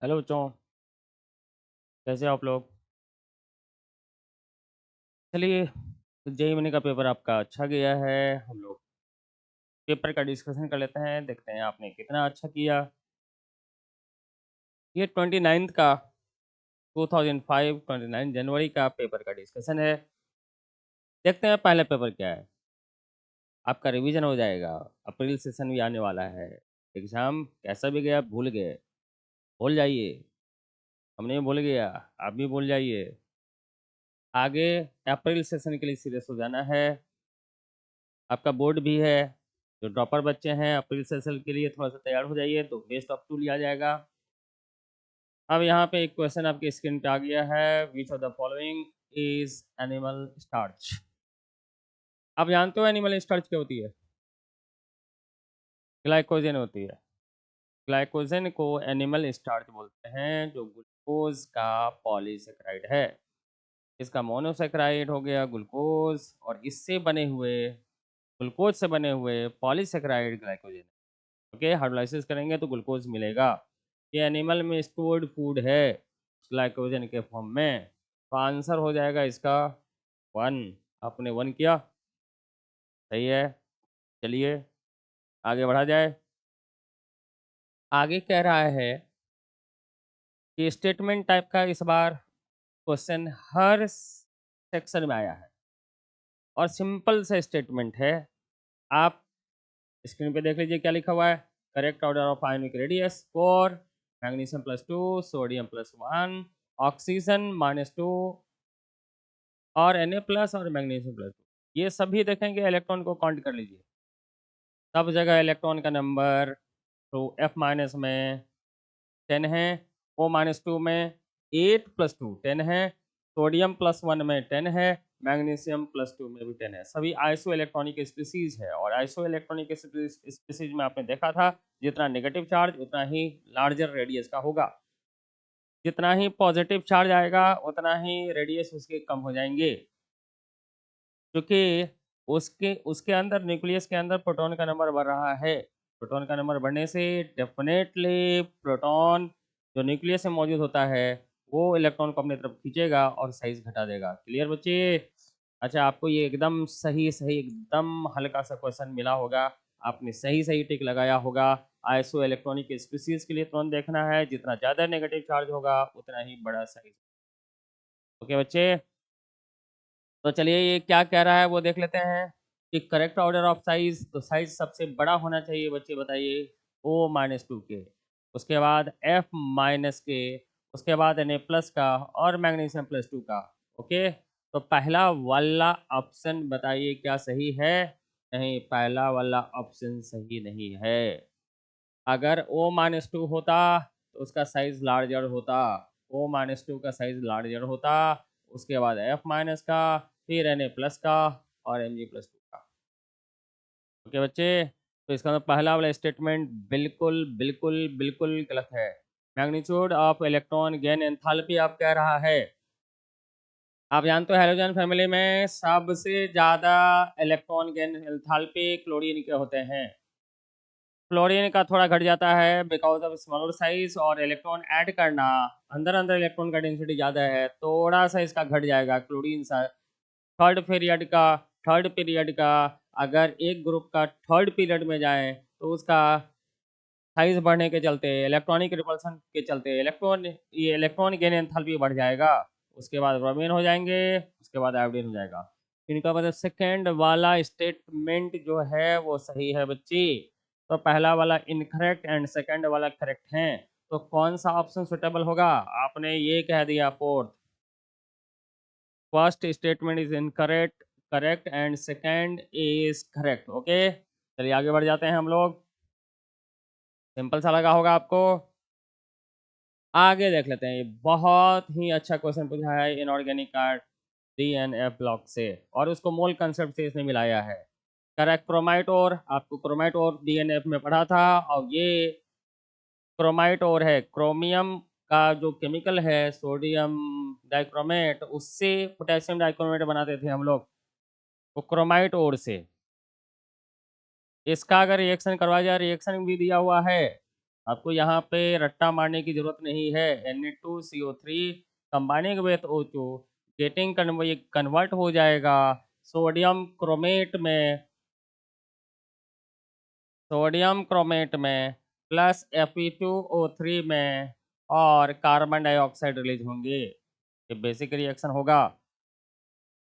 Hello बच्चों, कैसे हो आप लोग? चलिए, तो जेईई मेन का पेपर आपका अच्छा गया है। हम लोग पेपर का डिस्कशन कर लेते हैं, देखते हैं आपने कितना अच्छा किया। ये 29 का 2005 29 जनवरी का पेपर का डिस्कशन है। देखते हैं पहला पेपर क्या है। आपका रिवीजन हो जाएगा। अप्रैल सेशन भी आने वाला है। एग्ज़ाम कैसा भी गया भूल गए, भूल जाइए। हम नहीं भूल गया, आप भी भूल जाइए। आगे अप्रैल सेशन के लिए सीरियस हो जाना है। आपका बोर्ड भी है। जो ड्रॉपर बच्चे हैं अप्रैल सेशन के लिए थोड़ा सा तैयार हो जाइए, तो बेस्ट ऑफ 2 लिया जाएगा। अब यहाँ पे एक क्वेश्चन आपकी स्क्रीन पे आ गया है, which of the following is animal starch. आप जानते हो एनिमल स्टार्च क्या होती है? ग्लाइकोजन होती है। ग्लाइकोजन को एनिमल स्टार्च बोलते हैं, जो ग्लूकोज का पॉलीसेकेराइड है। इसका मोनोसेकेराइड हो गया ग्लूकोज, और इससे बने हुए ग्लूकोज से बने हुए पॉलीसेकेराइड ग्लाइकोजन। ओके, हाइड्रोलाइसिस करेंगे तो ग्लूकोज मिलेगा। ये एनिमल में स्टोर्ड फूड है ग्लाइकोजन के फॉर्म में। तो आंसर हो जाएगा इसका 1। आपने 1 किया, सही है। चलिए आगे बढ़ा जाए। आगे कह रहा है कि स्टेटमेंट टाइप का इस बार क्वेश्चन हर सेक्शन में आया है, और सिंपल सा स्टेटमेंट है। आप स्क्रीन पे देख लीजिए क्या लिखा हुआ है। Correct order of ionic radius 4, magnesium +2, sodium +1, oxygen -2, और Na+ और मैग्नीशियम +2। ये सभी देखेंगे, इलेक्ट्रॉन को काउंट कर लीजिए। सब जगह इलेक्ट्रॉन का नंबर तो F- में 10 है, O-2 में 8 + 2 10 है, सोडियम +1 में 10 है, मैग्नीशियम +2 में भी 10 है। सभी आइसो इलेक्ट्रॉनिक स्पीसीज है, और आइसो इलेक्ट्रॉनिक स्पीसीज में आपने देखा था जितना नेगेटिव चार्ज उतना ही लार्जर रेडियस का होगा। जितना ही पॉजिटिव चार्ज आएगा उतना ही रेडियस उसके कम हो जाएंगे, क्योंकि उसके उसके अंदर न्यूक्लियस के अंदर प्रोटॉन का नंबर बढ़ रहा है। प्रोटॉन का नंबर बढ़ने से डेफिनेटली प्रोटॉन जो न्यूक्लियस में मौजूद होता है वो इलेक्ट्रॉन को अपनी तरफ खींचेगा और साइज घटा देगा। क्लियर बच्चे? अच्छा, आपको ये एकदम सही सही एकदम हल्का सा क्वेश्चन मिला होगा। आपने सही सही टिक लगाया होगा। आइसो इलेक्ट्रॉनिक स्पीसीज के लिए तुरंत देखना है, जितना ज़्यादा नेगेटिव चार्ज होगा उतना ही बड़ा साइज। ओके बच्चे, तो चलिए ये क्या कह रहा है वो देख लेते हैं कि करेक्ट ऑर्डर ऑफ साइज, तो साइज सबसे बड़ा होना चाहिए बच्चे, बताइए। O-2 के, उसके बाद F- के, उसके बाद Na+ का, और मैग्नीशियम +2 का। ओके, तो पहला वाला ऑप्शन बताइए क्या सही है? नहीं, पहला वाला ऑप्शन सही नहीं है। अगर O-2 होता तो उसका साइज लार्जर होता। O-2 का साइज लार्जर होता, उसके बाद F- का, फिर Na+ का, और Mg+2 का। ओके बच्चे, तो इसका मतलब पहला वाला स्टेटमेंट बिल्कुल बिल्कुल बिल्कुल गलत है। Magnitude of electron gain enthalpy आप कह रहा है। आप जानते हो हैलोजन फैमिली में सबसे ज़्यादा इलेक्ट्रॉन गेन एंथैल्पी क्लोरीन के होते हैं। फ्लोरीन का थोड़ा घट जाता है बिकॉज ऑफ स्मॉलर साइज, और इलेक्ट्रॉन ऐड करना, अंदर अंदर इलेक्ट्रॉन का डेंसिटी ज़्यादा है, थोड़ा सा इसका घट जाएगा क्लोरीन सा। थर्ड पीरियड का अगर एक ग्रुप का थर्ड पीरियड में जाए तो उसका साइज बढ़ने के चलते, इलेक्ट्रॉनिक रिपल्सन के चलते इलेक्ट्रॉन गेन एंथैल्पी बढ़ जाएगा। उसके बाद ब्रोमीन हो जाएंगे, उसके बाद आयोडीन हो जाएगा। इनका मतलब सेकेंड वाला स्टेटमेंट जो है वो सही है बच्ची। तो पहला वाला इनकरेक्ट एंड सेकेंड वाला करेक्ट है। तो कौन सा ऑप्शन सुटेबल होगा? आपने ये कह दिया fourth. First statement is incorrect, correct and second is correct. Okay, चलिए आगे बढ़ जाते हैं हम लोग। सिंपल सा लगा होगा आपको। आगे देख लेते हैं, ये बहुत ही अच्छा क्वेश्चन पूछा है इनऑर्गेनिक का डीएनएफ ब्लॉक से, और उसको मोल कंसेप्ट से इसने मिलाया है। करेक्ट, क्रोमाइटोर, आपको क्रोमाइटोर डीएनएफ में पढ़ा था, और ये क्रोमाइटोर है। क्रोमियम का जो केमिकल है सोडियम डाइक्रोमेट, उससे पोटेशियम डाइक्रोमेट बनाते थे हम लोग, वो क्रोमाइटोर से। इसका अगर रिएक्शन करवाया जाए, रिएक्शन भी दिया हुआ है। आपको यहाँ पे रट्टा मारने की जरूरत नहीं है। Na2CO3 combining with O2 getting convert हो जाएगा सोडियम क्रोमेट में, प्लस Fe2O3 में, और कार्बन डाइऑक्साइड रिलीज होंगे। ये बेसिक रिएक्शन होगा।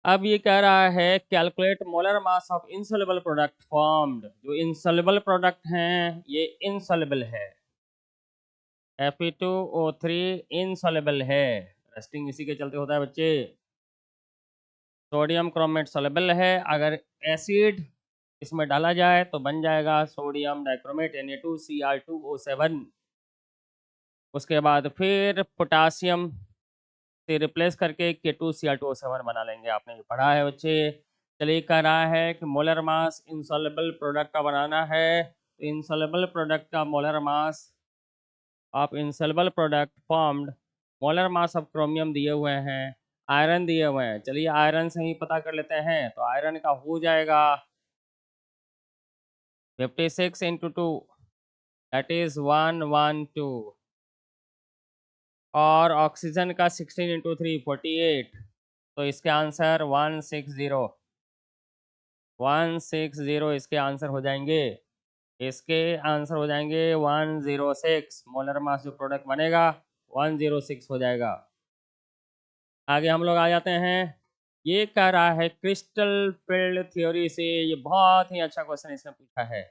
अब ये कह रहा है calculate molar mass of insoluble product formed. जो इनसॉल्युबल प्रोडक्ट हैं ये इनसॉल्युबल है। Fe2O3 इनसॉल्युबल है, रेस्टिंग इसी के चलते होता है बच्चे। सोडियम क्रोमेट सॉल्युबल है, अगर एसिड इसमें डाला जाए तो बन जाएगा सोडियम डाइक्रोमेट Na2Cr2O7। उसके बाद फिर पोटासियम से रिप्लेस करके K2Cr2O7 बना लेंगे। आपने ये पढ़ा है बच्चे। चलिए कह रहा है कि मोलर मास इनसॉल्युबल प्रोडक्ट का बनाना है, तो इनसॉल्युबल प्रोडक्ट का molar mass of insoluble product formed, molar mass of chromium दिए हुए हैं, आयरन दिए हुए हैं। चलिए आयरन से ही पता कर लेते हैं, तो आयरन का हो जाएगा 56 इंटू 2 दैट इज 112, और ऑक्सीजन का 16 इंटू 3 48, तो इसके आंसर 160 इसके आंसर हो जाएंगे। इसके आंसर हो जाएंगे 106। मोलर मास जो प्रोडक्ट बनेगा 106 हो जाएगा। आगे हम लोग आ जाते हैं। ये कह रहा है क्रिस्टल फील्ड थ्योरी से, ये बहुत ही अच्छा क्वेश्चन इसने पूछा है।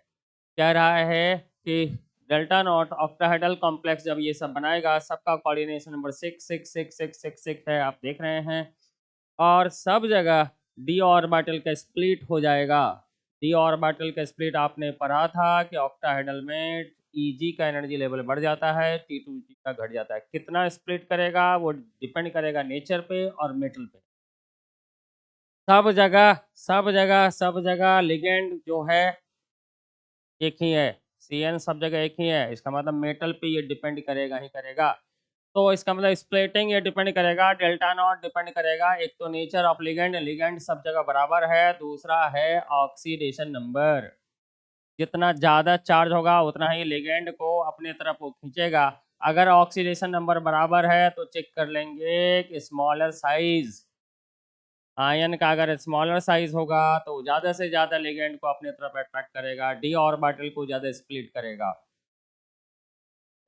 कह रहा है कि डेल्टा नॉट ऑक्टाहेड्रल कॉम्प्लेक्स जब ये सब बनाएगा, सबका कोऑर्डिनेशन नंबर 6 है, आप देख रहे हैं। और सब जगह डी ऑर्बिटल का स्प्लिट हो जाएगा। डी ऑर्बिटल का स्प्लिट आपने पढ़ा था कि ऑक्टाहेड्रल में Eg का एनर्जी लेवल बढ़ जाता है, T2G का घट जाता है। कितना स्प्लिट करेगा वो डिपेंड करेगा नेचर पे और मेटल पे। सब जगह लिगेंड जो है एक ही है, Cn सब जगह एक ही है। इसका मतलब मेटल पे ये डिपेंड करेगा ही करेगा। तो इसका मतलब स्प्लिटिंग ये डिपेंड करेगा, डेल्टा नॉट डिपेंड करेगा। एक तो नेचर ऑफ लिगेंड, लिगेंड सब जगह बराबर है। दूसरा है ऑक्सीडेशन नंबर, जितना ज़्यादा चार्ज होगा उतना ही लिगेंड को अपने तरफ वो खींचेगा। अगर ऑक्सीडेशन नंबर बराबर है तो चेक कर लेंगे कि स्मॉलर साइज, आयन का अगर स्मॉलर साइज होगा तो ज़्यादा से ज़्यादा लिगेंड को अपने तरफ अट्रैक्ट करेगा, डी ऑर्बिटल को ज़्यादा स्प्लिट करेगा।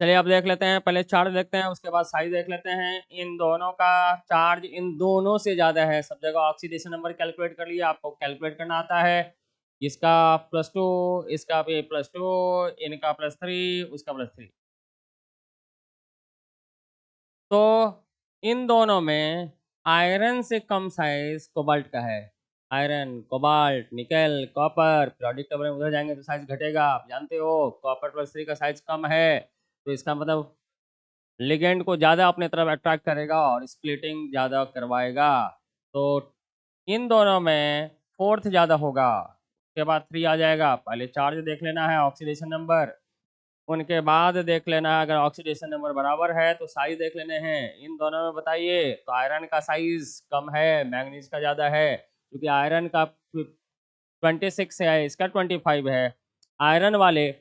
चलिए अब देख लेते हैं, पहले चार्ज देखते हैं उसके बाद साइज देख लेते हैं। इन दोनों का चार्ज इन दोनों से ज़्यादा है। सब जगह ऑक्सीडेशन नंबर कैलकुलेट कर लिया, आपको कैलकुलेट करना आता है। इसका +2, इसका भी +2, इनका +3, उसका +3। तो इन दोनों में आयरन से कम साइज कोबाल्ट का है। आयरन, कोबाल्ट, निकल, कॉपर, पीरियोडिक टेबल में उधर जाएंगे तो साइज घटेगा, आप जानते हो। कॉपर +3 का साइज कम है, तो इसका मतलब लिगेंड को ज़्यादा अपने तरफ अट्रैक्ट करेगा और स्प्लिटिंग ज़्यादा करवाएगा। तो इन दोनों में फोर्थ ज़्यादा होगा, उसके बाद 3 आ जाएगा। पहले चार्ज देख लेना है, ऑक्सीडेशन नंबर, उनके बाद देख लेना है अगर ऑक्सीडेशन नंबर बराबर है तो साइज देख लेने हैं। इन दोनों में बताइए, तो आयरन का साइज कम है, मैंगनीज का ज़्यादा है, क्योंकि आयरन का 26 है, इसका 25 है। आयरन वाले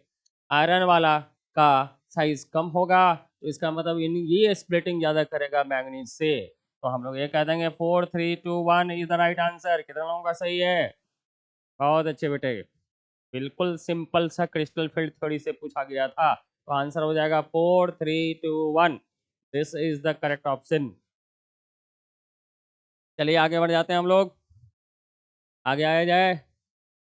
आयरन वाला का साइज कम होगा, तो इसका मतलब इन ये स्प्लिटिंग ज़्यादा करेगा मैंगनीज से। तो हम लोग ये कह देंगे 4 3 2 1 इज द राइट आंसर। कितने लोगों का सही है? बहुत अच्छे बेटे, बिल्कुल सिंपल सा क्रिस्टल फील्ड थ्योरी से पूछा गया था। तो आंसर हो जाएगा 4 3 2 1। This is the correct option. चलिए आगे बढ़ जाते हैं हम लोग, आगे आया जाए।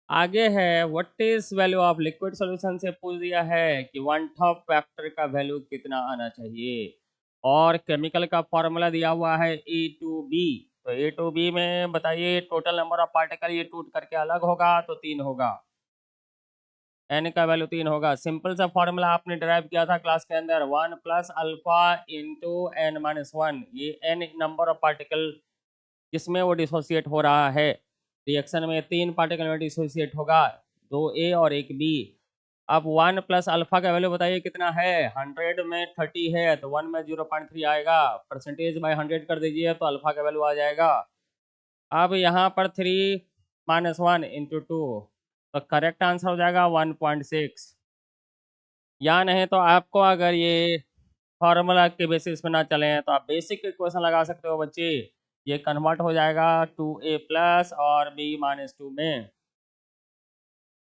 आगे है what is value of liquid solution से पूछ दिया है कि वन टॉप फैक्टर का वैल्यू कितना आना चाहिए, और केमिकल का फॉर्मूला दिया हुआ है A2B। तो A2B में बताइए टोटल नंबर ऑफ पार्टिकल, ये टूट करके अलग होगा तो 3 होगा, n का वैल्यू 3 होगा। सिंपल सा फॉर्मूला आपने ड्राइव किया था क्लास के अंदर, 1 + अल्फा इंटू n-1। ये n नंबर ऑफ पार्टिकल जिसमें वो डिसोसिएट हो रहा है। रिएक्शन में 3 पार्टिकल में डिसोसिएट होगा, 2 A और 1 B। अब 1 + अल्फा का वैल्यू बताइए कितना है। 100 में 30 है तो 1 में 0.3 आएगा, परसेंटेज बाय 100 कर दीजिए तो अल्फा का वैल्यू आ जाएगा। अब यहाँ पर 3 - 1 इंटू 2, तो करेक्ट आंसर हो जाएगा 1.6। या नहीं तो आपको अगर ये फार्मूला के बेसिस पे ना चले तो आप बेसिक इक्वेशन लगा सकते हो बच्चे। ये कन्वर्ट हो जाएगा 2a प्लस और b माइनस 2 में।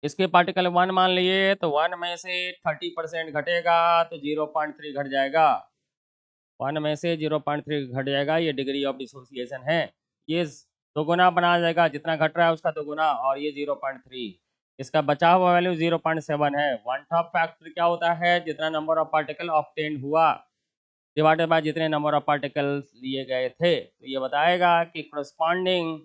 इसके पार्टिकल 1 मान लिए तो 1 में से 30% घटेगा तो 0.3 घट जाएगा। 1 में से 0.3 घट जाएगा, ये डिग्री ऑफ डिसोसिएशन है। ये दोगुना बना जाएगा, जितना घट रहा है उसका दोगुना, और ये 0.3। इसका बचा हुआ वैल्यू 0.7 है। वन टॉप फैक्टर क्या होता है? जितना नंबर ऑफ पार्टिकल ऑब्टेन हुआ डिवाइडेड बाय जितने नंबर ऑफ पार्टिकल्स लिए गए थे। तो ये बताएगा कि करस्पॉन्डिंग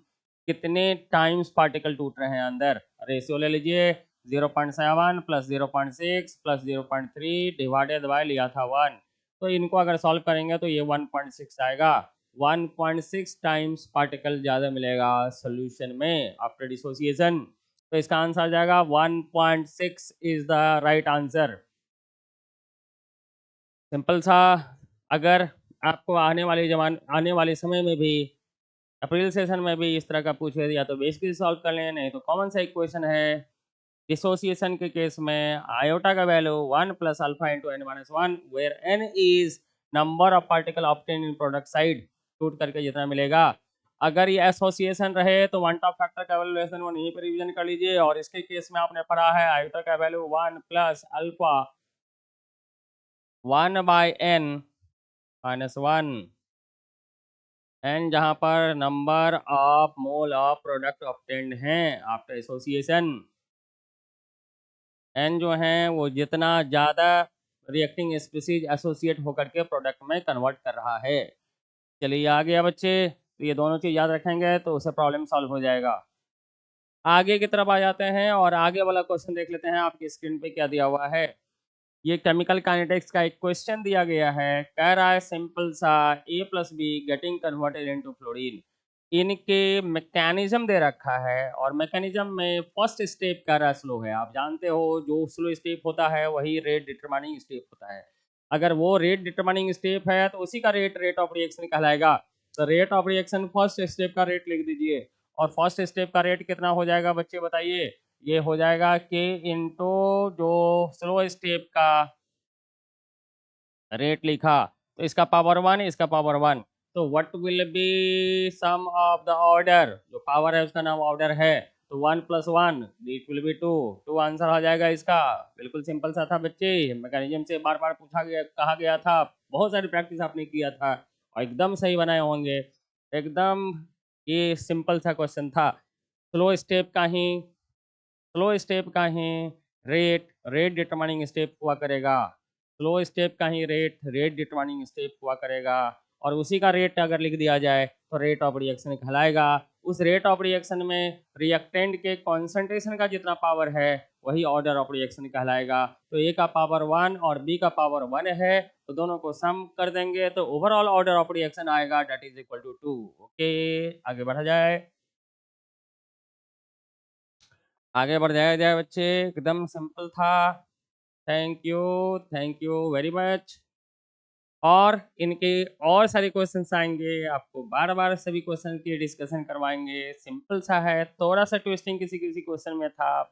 कितने टाइम्स पार्टिकल टूट रहे हैं अंदर। रेशियो ले लीजिए, 0.7 प्लस 0.6 प्लस 0.3 डिवाइडेड बाय लिया था 1। तो इनको अगर सॉल्व करेंगे तो ये 1.6 आएगा। 1.6 टाइम्स पार्टिकल ज़्यादा मिलेगा सोल्यूशन में आफ्टर डिसोसिएशन। तो इसका आंसर आ जाएगा 1.6 is the right answer. Simple सा। अगर आपको आने वाले समय में भी अप्रैल सेशन में भी इस तरह का पूछे या तो बेसिकली सॉल्व कर लें, नहीं तो कॉमन सा इक्वेशन है। डिसोसिएशन के केस में आयोटा का value 1 plus alpha into n minus 1 where n is number of particle obtain in product side, टूट करके जितना मिलेगा। अगर ये एसोसिएशन रहे तो वन टॉप फैक्टर का वैल्यू लेस देन 1 यहीं पर रिवीजन कर लीजिए। और इसके केस में आपने पढ़ा है आयोटा का value 1 plus alpha 1 by n minus 1, n जहाँ पर number of mole of product obtained हैं आफ्टर एसोसिएशन। एन जो है वो जितना ज़्यादा रिएक्टिंग स्पीसीज एसोसिएट होकर के प्रोडक्ट में कन्वर्ट कर रहा है। चलिए आ गया बच्चे, तो ये दोनों चीज़ याद रखेंगे तो उससे प्रॉब्लम सॉल्व हो जाएगा। आगे की तरफ आ जाते हैं और आगे वाला क्वेश्चन देख लेते हैं आपकी स्क्रीन पे क्या दिया हुआ है। ये केमिकल काइनेटिक्स का एक क्वेश्चन दिया गया है। कह रहा है सिंपल सा A plus B getting converted into fluorine. इनके मैकेनिज्म दे रखा है और मैकेनिज्म में फर्स्ट स्टेप कह रहा है स्लो है। आप जानते हो जो स्लो स्टेप होता है वही रेट डिटरमाइनिंग स्टेप होता है। अगर वो रेट डिटरमाइनिंग स्टेप है तो उसी का रेट ऑफ रिएक्शन कहलाएगा। तो rate of reaction first step का रेट लिख दीजिए। और फर्स्ट स्टेप का रेट कितना हो जाएगा बच्चे बताइए? ये हो जाएगा के इंटू जो स्लो स्टेप का रेट लिखा, तो इसका पावर 1 इसका पावर 1। तो what will be sum of the order, जो पावर है उसका नाम ऑर्डर है। तो 1 plus 1 it will be 2। 2 answer आ जाएगा इसका। बिल्कुल सिंपल सा था बच्चे। मैकेनिज्म से बार बार पूछा गया, कहा गया था, बहुत सारी प्रैक्टिस आपने किया था और एकदम सही बनाए होंगे एकदम। ये सिंपल सा क्वेश्चन था। स्लो स्टेप का ही रेट रेट डिटरमाइनिंग स्टेप हुआ करेगा। स्लो स्टेप का ही रेट डिटरमाइनिंग स्टेप हुआ करेगा। और उसी का रेट अगर लिख दिया जाए तो रेट ऑफ रिएक्शन कहलाएगा। उस रेट ऑफ रिएक्शन में रिएक्टेंट के कॉन्सेंट्रेशन का जितना पावर है वही ऑर्डर ऑफ रिएक्शन कहलाएगा। तो ए का पावर 1 और बी का पावर 1 है, तो दोनों को सम कर देंगे तो ओवरऑल ऑर्डर ऑफ रिएक्शन आएगा that is equal to 2। Okay, आगे बढ़ा जाए। आगे बढ़ जाया जाए बच्चे, एकदम सिंपल था। Thank you very much. और इनके और सारे क्वेश्चंस आएंगे, आपको बार बार सभी क्वेश्चन की डिस्कशन करवाएंगे। सिंपल सा है, थोड़ा सा ट्विस्टिंग किसी किसी क्वेश्चन में था,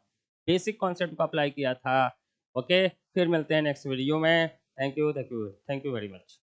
बेसिक कॉन्सेप्ट को अप्लाई किया था। ओके, फिर मिलते हैं नेक्स्ट वीडियो में। Thank you very much.